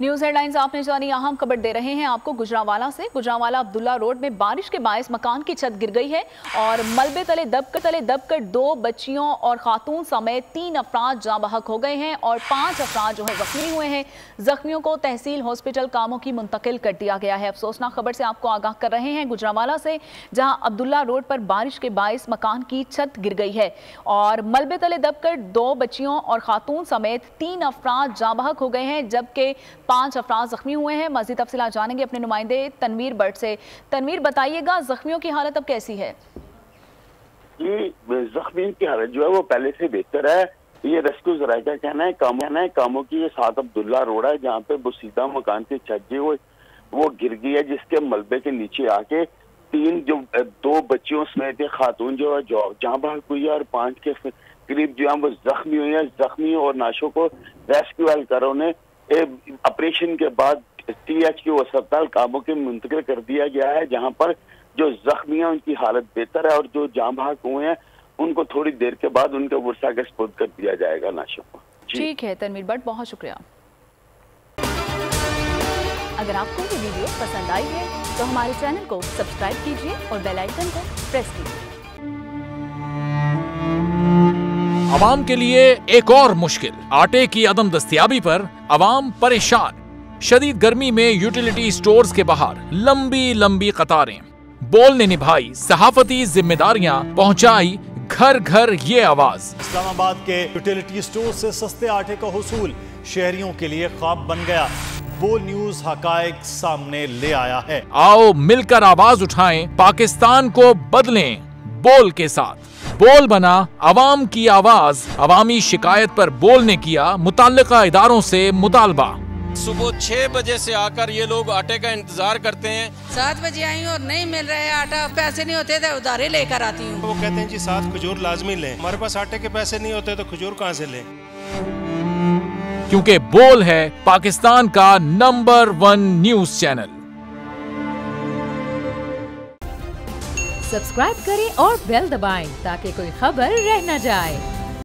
News headlines आपने जानी अहम खबर दे रहे हैं आपको गुजरांवाला से। गुजरांवाला अब्दुल्ला रोड में बारिश के बायस मकान की छत गिर गई है और मलबे तले दबकर 2 बच्चियों और खातून समेत 3 अफराद जाँ बहक हो गए हैं और 5 अफराद जो है जख्मी हुए हैं। जख्मियों को तहसील हॉस्पिटल कामों की मुंतकिल कर दिया गया है। अफसोसनाक खबर से आपको आगाह कर रहे हैं गुजरांवाला से, जहां अब्दुल्ला रोड पर बारिश के बायस मकान की छत गिर गई है और मलबे तले दबकर 2 बच्चियों और खातून समेत 3 अफराद जाँ बहक हो गए हैं, जबकि 5 अफराद जख्मी हुए हैं। मज़ीद तफसीलात जानेंगे अपने नुमाइंदे तनवीर बट से। तनवीर, बताइएगा जख्मियों की हालत अब कैसी है? जी, जख्मियों की हालत जो है वो पहले से बेहतर है। ये रेस्क्यू जराये का कहना है कामों की ये 7 अब्दुल्ला रोड है, जहाँ पे बुसीदा मकान की छत जी वो गिर गई है, जिसके मलबे के नीचे आके 2 बच्चियों समेत खातून जो है जहाँ बहक हुई है और 5 के करीब जो है वो जख्मी हुई है। जख्मी और नाशों को रेस्क्यू एहलकारों ने ऑपरेशन के बाद THQ अस्पताल काबू के मुंतकिल कर दिया गया है, जहां पर जो जख्मी हैं उनकी हालत बेहतर है और जो जाँ बहक हुए हैं उनको थोड़ी देर के बाद उनके वर्षा के स्पुर्द कर दिया जाएगा नाशों को। ठीक है तनवीर बट, बहुत शुक्रिया। अगर आपको ये वीडियो पसंद आई है तो हमारे चैनल को सब्सक्राइब कीजिए और बेल आइकन को प्रेस कीजिए। आवाम के लिए एक और मुश्किल, आटे की अदम दस्तयाबी पर आवाम परेशान। शदीद गर्मी में यूटिलिटी स्टोर्स के बाहर लंबी कतारें। बोल ने निभाई सहाफती जिम्मेदारियां, पहुंचाई घर घर ये आवाज। इस्लामाबाद के यूटिलिटी स्टोर से सस्ते आटे का हुसूल शहरियों के लिए ख्वाब बन गया। बोल न्यूज हकायक सामने ले आया है। आओ मिलकर आवाज उठाएं, पाकिस्तान को बदलें बोल के साथ। बोल बना आवाम की आवाज। अवामी शिकायत पर बोल ने किया मुताल्लिका इदारों से मुतालबा। सुबह 6 बजे से आकर ये लोग आटे का इंतजार करते हैं। 7 बजे आई और नहीं मिल रहा है आटा, पैसे नहीं होते तो उधारे लेकर आती हूँ। वो कहते हैं जी 7 खजूर लाजमी लें। हमारे पास आटे के पैसे नहीं होते तो खजूर कहाँ से लें? क्योंकि बोल है पाकिस्तान का नंबर 1 न्यूज चैनल। सब्सक्राइब करें और बेल दबाएं ताकि कोई खबर रह न जाए।